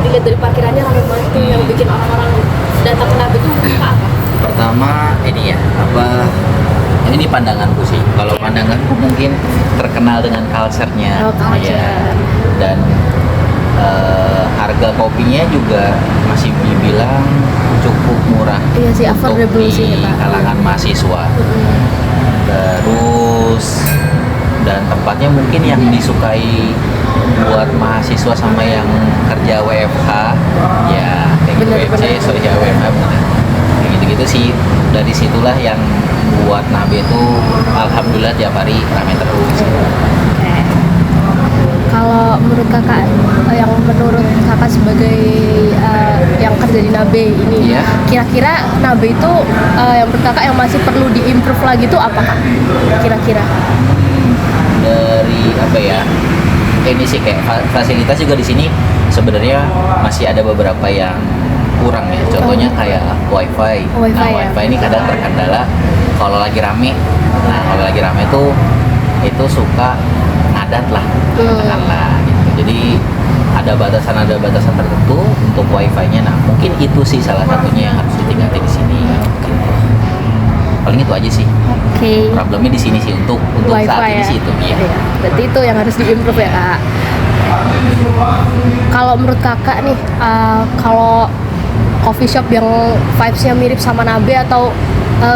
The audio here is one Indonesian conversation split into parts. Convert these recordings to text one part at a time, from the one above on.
dilihat dari parkirannya ramai banget tuh, yang bikin orang-orang datang ke Nabe itu apa? Pertama ini ya, ini pandanganku sih. Kalau pandanganku mungkin terkenal dengan culture-nya. Oh, culture. Ya. Dan harga kopinya juga masih dibilang cukup murah. Iya sih, untuk affordable sih di Kak. kalangan mahasiswa. Terus dan tempatnya mungkin yang disukai buat mahasiswa sama yang kerja WFH ya kayak gitu. Bener. Ya WFH bener. Kayak gitu-gitu sih. Dari situlah yang buat Nabe itu alhamdulillah tiap hari ramai terus. Kalau menurut kakak, yang menurut kakak sebagai yang kerja di Nabe ini, Iya. kira-kira Nabe itu yang menurut kakak yang masih perlu diimprove lagi itu apa kak? Kira-kira? Dari apa ya? Ini sih kayak fasilitas juga di sini sebenarnya masih ada beberapa yang kurang ya. Contohnya kayak wifi. Wifi Nah, ya? wifi ini kadang terkendala kalau lagi rame. Nah, kalau lagi rame itu suka ngadat lah, katakanlah gitu. Jadi ada batasan tertentu untuk wifi-nya. Nah, mungkin itu sih salah satunya yang harus ditingkatin di sini. Gitu. Paling itu aja sih. Oke. Problemnya di sini sih untuk Wifi saat ini ya? sih itu. Iya. Iya. Berarti itu yang harus diimprove ya kak. Kalau menurut kakak nih, kalau coffee shop yang vibes-nya mirip sama Nabe atau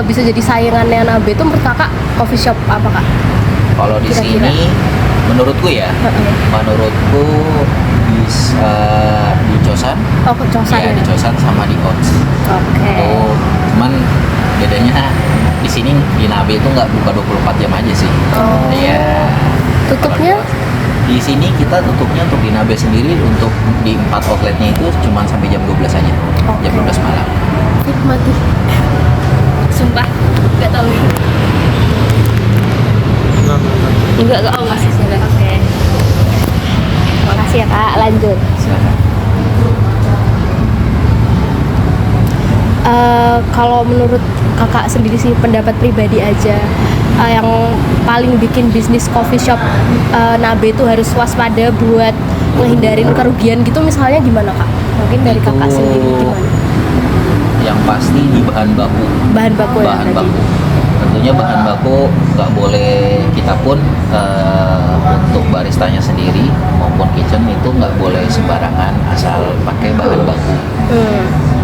bisa jadi saingannya Nabe itu menurut kakak coffee shop apa kak? Kalau di Kira-kira. sini menurutku di Chosan, Oh, Kocosan ya ya? di Chosan sama di Oats. Oke. Itu cuman bedanya di sini di Nabe itu nggak buka 24 jam aja sih. Oh. Iya. Tutupnya? Kalau di sini kita tutupnya untuk di Nabe sendiri untuk di 4 outletnya itu cuma sampai jam 12 aja. Oke. Jam 12 malam. Mati. Sumpah, nggak tahu. Enggak, oh masih sudah. Oke. Makasih ya kak, lanjut. Silakan. Kalau menurut kakak sendiri sih, pendapat pribadi aja, yang paling bikin bisnis coffee shop Nabe itu harus waspada buat menghindarin kerugian gitu misalnya gimana kak? Mungkin dari Itu kakak sendiri gimana? Yang pasti di bahan baku. Bahan baku ya Bahan tadi? baku. Tentunya bahan baku nggak boleh, kita pun untuk baristanya sendiri maupun kitchen itu nggak boleh sembarangan asal pakai bahan baku.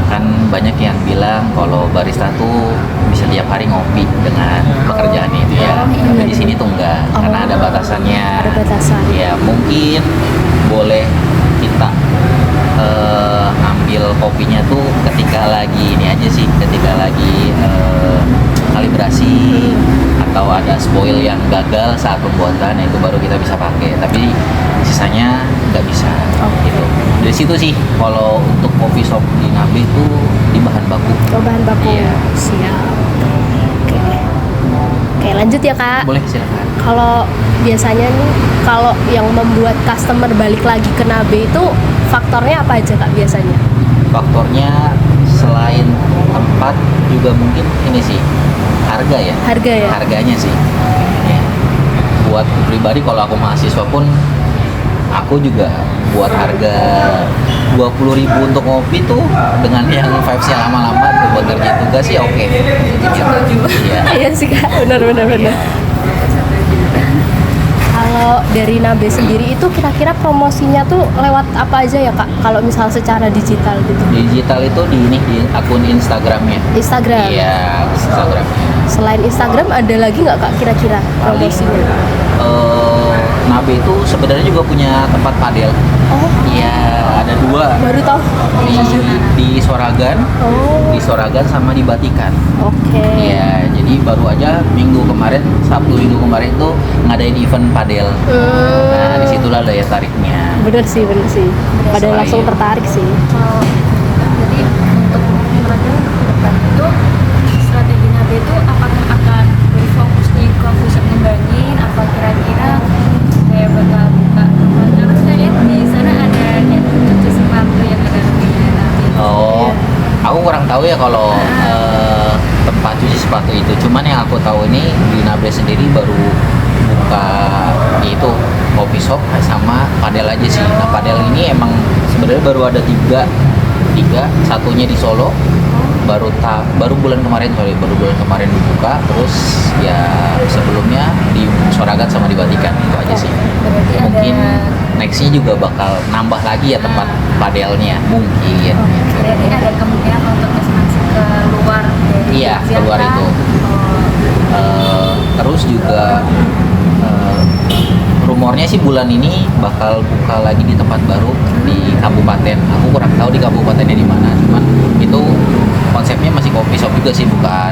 Kan banyak yang bilang kalau barista tuh bisa tiap hari ngopi dengan pekerjaan itu ya. Tapi di sini tuh enggak, karena ada batasannya. Ada batasan. Ya mungkin boleh kita ambil kopinya tuh ketika lagi ini aja sih, ketika lagi kalibrasi atau ada spoil yang gagal saat pembuatan, itu baru kita bisa pakai. Tapi sisanya nggak bisa. Gitu. Dari situ sih kalau untuk coffee shop di Nabe itu di bahan baku. Oh, bahan baku. Iya. Siap. Oke. Oke, lanjut ya kak. Boleh silakan. Kalau biasanya nih, kalau yang membuat customer balik lagi ke Nabe itu faktornya apa aja kak biasanya? Faktornya selain tempat juga mungkin ini sih, harga ya. Harga ya? Harganya sih. Ya. Buat pribadi kalau aku mahasiswa pun aku juga buat harga 20.000 untuk ngopi tuh dengan yang vibes-nya lama-lama tuh buat kerja tugas sih oke. Iya. Iya sih kak, benar. Kalau dari Nabe sendiri itu kira-kira promosinya tuh lewat apa aja ya kak? Kalau misal secara digital gitu? Digital itu di akun Instagramnya. Instagram. Iya, Instagramnya. Selain Instagram ada lagi nggak kak kira-kira promosinya? Nabe itu sebenarnya juga punya tempat padel. Oh, Iya, ada 2 baru tahu. di Soragan, Oh, di Soragan sama di Batikan. oke. Iya, jadi baru aja Sabtu minggu kemarin tuh ngadain event padel. Nah, disitulah daya tariknya. Bener sih. Pada Selain- langsung tertarik sih. Jadi untuk mereka ke depan itu strategi Nabe itu apakah akan berfokus di coffee shop ngembangin, apa kira-kira kayak bakal buka tempat? Karena saya lihat di sana ada kayak cuci sepatu yang ada namanya Nabe. Oh, aku kurang tahu ya kalau tempat cuci sepatu itu. Cuman yang aku tahu ini di Nabe sendiri baru buka itu kopi shop sama padel aja sih. Nah padel ini emang sebenarnya baru ada tiga, satunya di Solo, baru bulan kemarin dibuka, terus ya sebelumnya di Soragat sama di Batikan, itu aja sih. Berarti Mungkin ada nextnya juga bakal nambah lagi ya tempat padelnya mungkin. berarti ada kemungkinan untuk ekspansi ke luar dari Iya, Yogyakarta. keluar itu. Terus juga rumornya sih bulan ini bakal buka lagi di tempat baru di kabupaten. Aku kurang tahu di kabupatennya di mana, cuman itu konsepnya masih kopi shop juga sih, bukan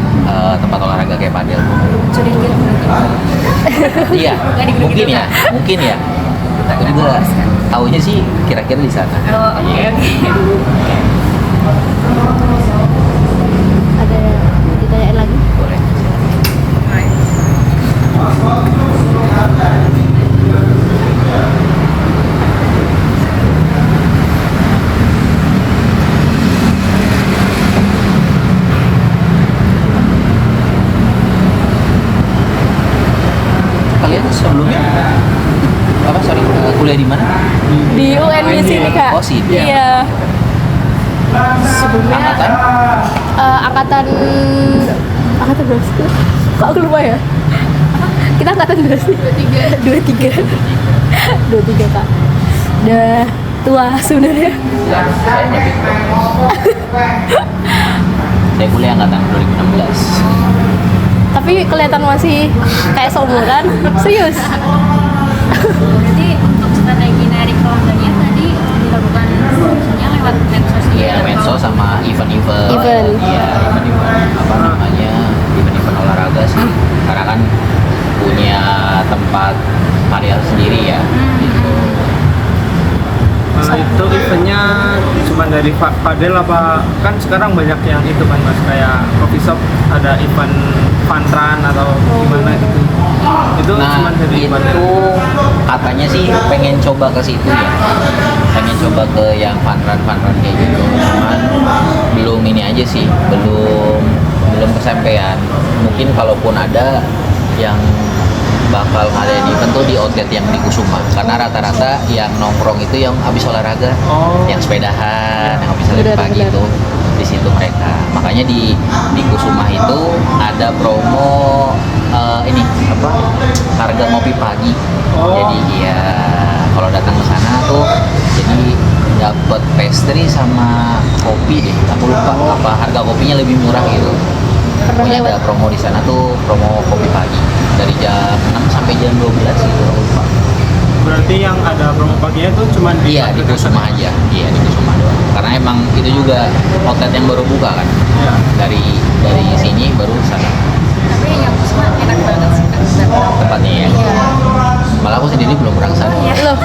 tempat olahraga kayak padel. Curiga berarti. Iya, mungkin ya. Aku juga taunya sih kira-kira di sana. Oh, oke. Ada ditanyain lagi? Boleh. Kalian sebelumnya kuliah di mana? Di UN di sini kak. Oh, sini. Iya. Sebelumnya Angkatan? angkatan berapa sih? Kok aku lupa ya? Kita angkatan berapa sih? 23 kak. Udah tua sebenarnya. Enggak, saya lebih tua. Saya kuliah angkatan 2016. Tapi kelihatan masih kayak seumuran. Serius. Berarti untuk strategi narik pelanggannya tadi dilakukan misalnya lewat medsos juga Iya, atau- medsos sama event-event. Event. Iya, event-event apa namanya? Event-event olahraga sih. Karena kan punya tempat karya sendiri ya. Gitu. Nah, itu eventnya cuma dari padel apa? Kan sekarang banyak yang itu kan mas, kayak coffee shop ada event fun run atau gimana gitu. Itu cuma Nah, dari itu padel. katanya sih pengen coba ke situ ya. Pengen coba ke yang fun run kayak gitu. Cuman belum ini aja sih, belum kesampaian. Mungkin kalaupun ada yang bakal ngadain event tuh di outlet yang di Kusuma, karena rata-rata yang nongkrong itu yang habis olahraga, Oh. yang sepedahan, yang habis lari Benar, pagi benar. itu di situ mereka. Makanya di Kusuma itu ada promo ini apa, harga ngopi pagi. Oh. Jadi ya kalau datang ke sana tuh jadi dapat pastry sama kopi deh. Aku lupa apa harga kopinya lebih murah gitu. Pokoknya ada promo di sana tuh, promo kopi pagi dari jam 6 sampai jam 12 gitu, aku lupa. Berarti yang ada promo paginya tuh cuma di Iya, di padel Kusuma kan? aja. Iya, di Kusuma doang. Karena emang itu juga outlet yang baru buka kan. Iya. Dari sini baru sana Tapi yang Kusma enak banget sih kan. tempatnya ya. Iya. Malah aku sendiri belum pernah kesana. Loh.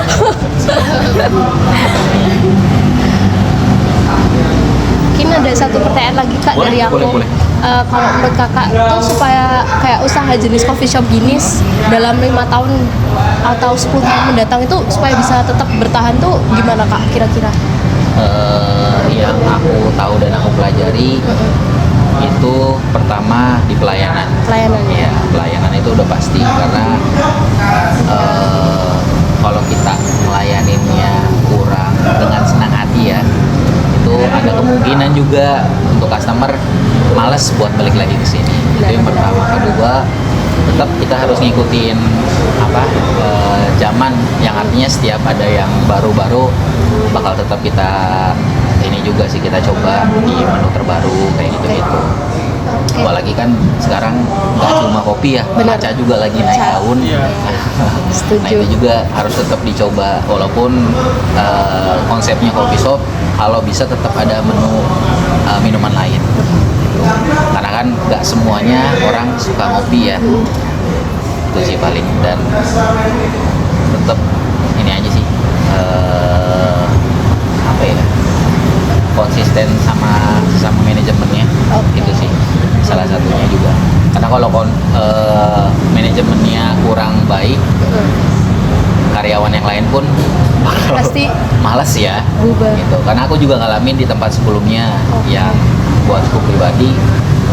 Mungkin ada satu pertanyaan lagi kak Boleh, dari aku. boleh. Kalau menurut kakak tuh supaya kayak usaha jenis coffee shop gini dalam 5 tahun atau 10 tahun mendatang itu supaya bisa tetap bertahan tuh gimana kak kira-kira? Yang aku tahu dan aku pelajari itu pertama di pelayanan. Pelayanan. Iya, pelayanan itu udah pasti karena kalau kita melayaninnya kurang dengan senang hati ya, itu ada kemungkinan juga untuk customer males buat balik lagi ke sini. Itu yang pertama. Kedua, tetap kita harus ngikutin apa zaman, yang artinya setiap ada yang baru-baru bakal tetap kita ini juga sih, kita coba di menu terbaru kayak gitu-gitu. Apalagi kan sekarang nggak cuma kopi ya, Benar. matcha juga lagi naik Matcha. daun. Iya. Setuju. Nah itu juga harus tetap dicoba, walaupun konsepnya coffee shop, kalau bisa tetap ada menu minuman lain. Karena kan nggak semuanya orang suka ngopi ya, itu sih paling. Dan tetap ini aja sih, apa ya, konsisten sama manajemennya. Oke. Itu sih salah satunya juga. Karena kalau manajemennya kurang baik, karyawan yang lain pun bakal Pasti malas ya bubar. gitu. Karena aku juga ngalamin di tempat sebelumnya yang buatku pribadi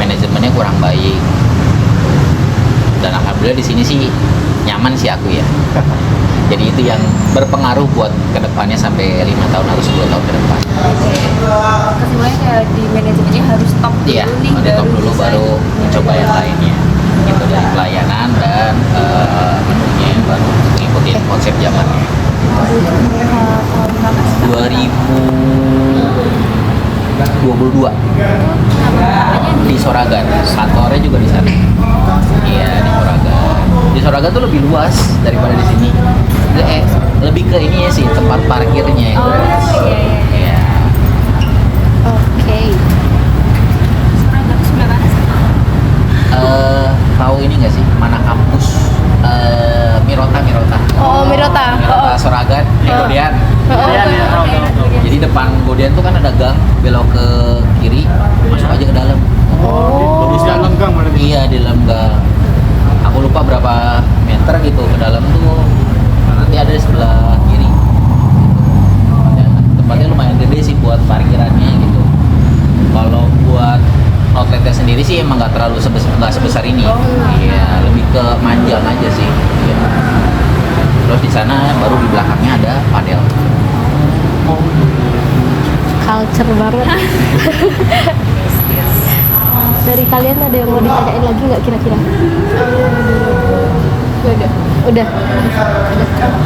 manajemennya kurang baik. dan alhamdulillah di sini sih nyaman sih aku ya. Jadi itu yang berpengaruh buat kedepannya sampai 5 tahun atau 10 tahun ke depan. Kesimpulannya kayak di manajemennya harus top dulu Iya, nih, ada top dulu bisa baru mencoba yang lainnya. Gitu dari pelayanan dan menunya baru mengikuti konsep zamannya. 2022 di Soragan, kantornya juga di sana. Iya di Soragan. Di Soragan tuh lebih luas daripada di sini. Lebih ke ini ya sih tempat parkirnya itu. Iya. Oke. Seragam sebelah mana sih? Tahu ini nggak sih mana kampus Mirota? Oh, Mirota. Mirota Soragan, Godean. Iya, iya, tahu. Jadi depan Godean tuh kan ada gang, belok ke kiri, masuk aja ke dalam. Oh, di dalam gang berarti. Iya di dalam gang. Aku lupa berapa meter gitu ke dalam tuh. Nanti ada di sebelah kiri. Ya, tempatnya lumayan gede sih buat parkirannya gitu. Kalau buat outletnya sendiri sih emang nggak terlalu sebesar ini. Iya, lebih ke manjang aja sih. Iya. Terus di sana baru di belakangnya ada padel. Culture banget. Dari kalian ada yang mau ditanyain lagi nggak kira-kira? Udah.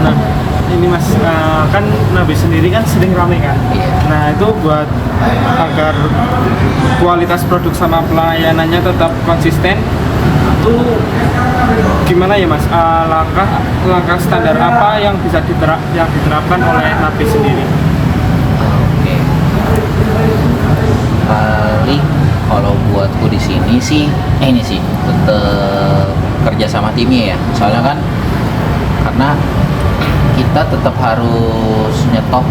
Nah, ini Mas, kan Nabi sendiri kan sering rame kan. Iya. Nah, itu buat agar kualitas produk sama pelayanannya tetap konsisten, itu gimana ya Mas? Langkah standar apa yang bisa diterapkan oleh Nabi sendiri? Oke. Paling kalau buatku di sini sih, ini sih tetap kerja sama timnya ya. Soalnya kan karena kita tetap harus nyetok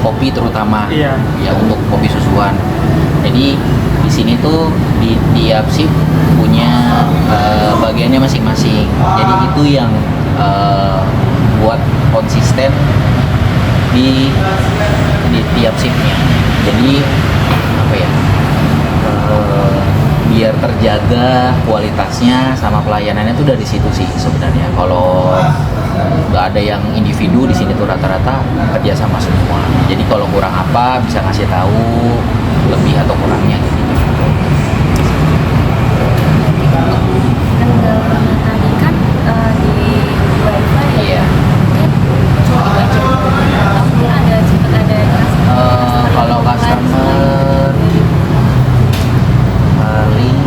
kopi terutama Iya. ya untuk kopi susuan. Jadi di sini tuh di tiap shift punya bagiannya masing-masing. Jadi itu yang buat konsisten di tiap shiftnya. Jadi apa ya? Biar terjaga kualitasnya sama pelayanannya tuh dari situ sih sebenarnya. Kalau nggak ada yang individu di sini tuh rata-rata kerja sama semua. Jadi kalau kurang apa bisa ngasih tahu lebih atau kurangnya gitu. Tanggal tadi kan di wifi Iya. mungkin cuma aja atau mungkin sempat ada Kalau customer paling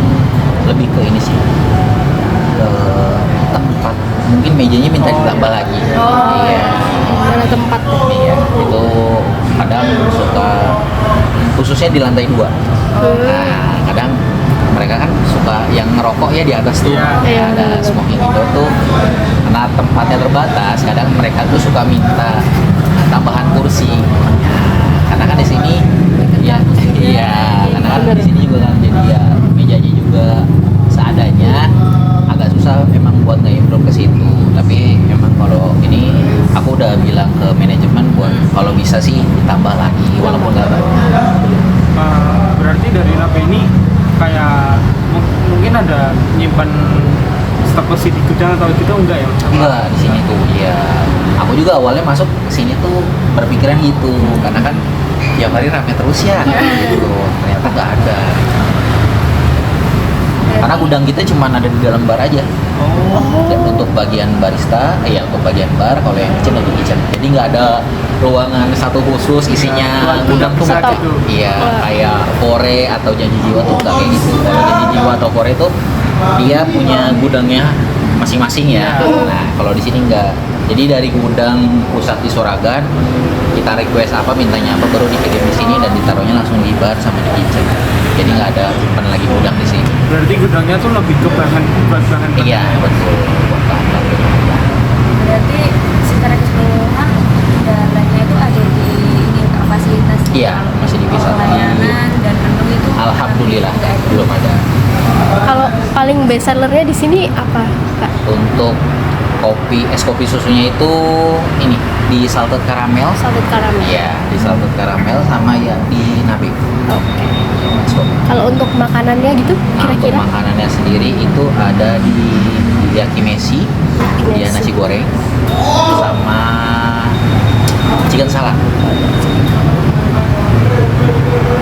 lebih ke ini sih ke tempat, mungkin mejanya minta ditambah lagi. Iya. Mana tempat? Iya, itu kadang suka khususnya di lantai 2. Nah, kadang mereka kan suka yang ngerokok ya di atas tuh. Iya. Ada smoking indoor tuh. Karena tempatnya terbatas, kadang mereka tuh suka minta tambahan kursi. Karena kan di sini ya iya, karena kan di sini juga kan jadi ya mejanya juga seadanya, agak susah emang buat nge-improve ke situ. Tapi emang kalau ini aku udah bilang ke manajemen buat kalau bisa sih ditambah lagi walaupun nggak banyak. Berarti dari Nabi ini kayak mungkin ada nyimpan stok kursi di gudang atau gitu enggak ya? Enggak, di sini tuh ya. Aku juga awalnya masuk ke sini tuh berpikiran gitu, karena kan tiap hari rame terus ya gitu. Ternyata nggak ada. Karena gudang kita cuma ada di dalam bar aja. Dan untuk bagian barista, ya untuk bagian bar, kalau yang kitchen ada di kitchen. Jadi nggak ada ruangan satu khusus isinya gudang tuh nggak. gitu. Iya, kayak Kore atau Janji Jiwa tuh nggak kayak gitu. Kalau Janji Jiwa atau Kore tuh dia punya gudangnya masing-masing ya. Nah, kalau di sini nggak. Jadi dari gudang pusat di Soragan kita request apa, mintanya apa, baru dikirim di sini dan ditaruhnya langsung di bar sama di kitchen. Jadi nggak ada simpan lagi gudang di sini. Berarti gudangnya tuh lebih ke bahan. Iya betul. Buat bahan. berarti secara keseluruhan kendalanya itu ada di ini fasilitas Iya, masih bisa. pelayanan dan menu itu Alhamdulillah nggak ada. belum ada. Kalau paling best sellernya di sini apa, Kak? Untuk kopi, es kopi susunya itu ini di salted caramel. Salted caramel. Iya, di salted caramel sama ya di nabe. Oke. Es kopi. Kalau untuk makanannya gitu Nah, untuk kira-kira? makanannya sendiri itu ada di yakimesi, dia Yakimesi. nasi goreng, sama chicken salad.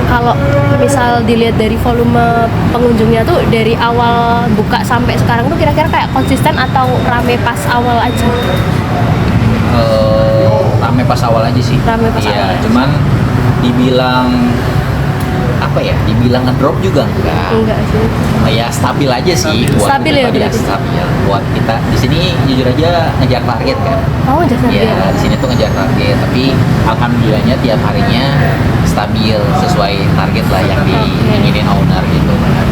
Kalau misal dilihat dari volume pengunjungnya tuh dari awal buka sampai sekarang tuh kira-kira kayak konsisten atau rame pas awal aja? Rame pas awal aja sih. Rame pas Iya, awal aja. cuman dibilang apa ya? Dibilang ngedrop juga enggak. Enggak sih. Ya stabil aja sih buat Stabil ya pribadi, berarti? stabil. Buat kita di sini jujur aja ngejar target kan. Oh, jasa Iya, di sini tuh ngejar target, tapi alhamdulillahnya tiap harinya stabil sesuai target lah yang diinginin owner gitu kan.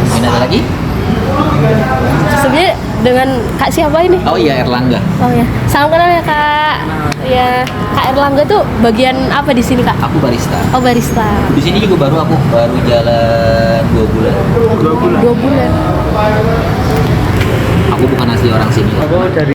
Mungkin ada lagi? Sebenarnya dengan Kak siapa ini? Oh iya, Erlangga. Oh ya, salam kenal ya Kak. Ya, Kak Erlangga tuh bagian apa di sini Kak? Aku barista. Oh, barista. Di sini juga baru jalan 2 bulan. 2 bulan. 2 bulan. Aku bukan asli orang sini. Aku dari